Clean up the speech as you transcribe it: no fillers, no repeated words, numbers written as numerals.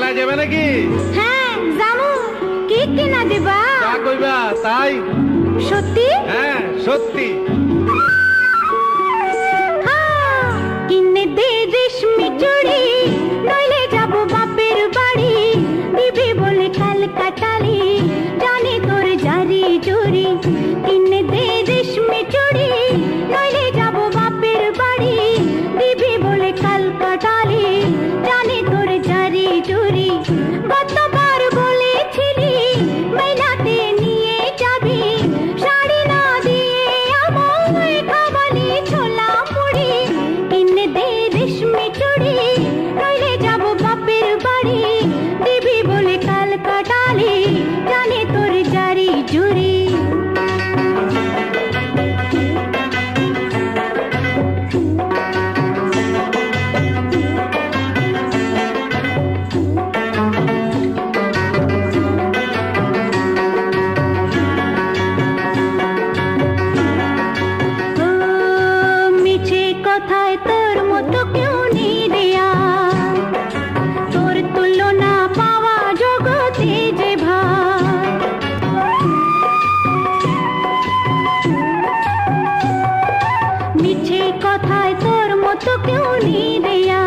মেলা যাবে নাকি? হ্যাঁ জামু। কি কিনা দিবা? যা কইবা তাই। সত্যি? হ্যাঁ সত্যি। কিনে দে রেশমি চুড়ি, নইলে যাব বাপের বাড়ি। দিবি বলে কাল কাটালি, জানি তোর জারি জুরি। কিনে দে রেশমি চুড়ি, নইলে যাব বাপের বাড়ি। দিবি বলে কাল কাটালি, জানি তোর জারি জুরি। গতবার বলেছিলি মেলাতে নিয়ে যাবি, শাড়ি না দিয়ে আমায় খাওয়ালি ছোলা মুড়ি। কিনে দে রেশমি চুড়ি, নইলে যাব বাপের বাড়ি। দিবি বলে কাল কাটালি, জানি তোর জারি জুরি। মিছে কথায় তোর মতো কেউ নেই দেয়া, তোর তুলনা পাওয়া জগতে যে ভাই। মিছে কথায় তোর মতো কেউ নেই দেয়া,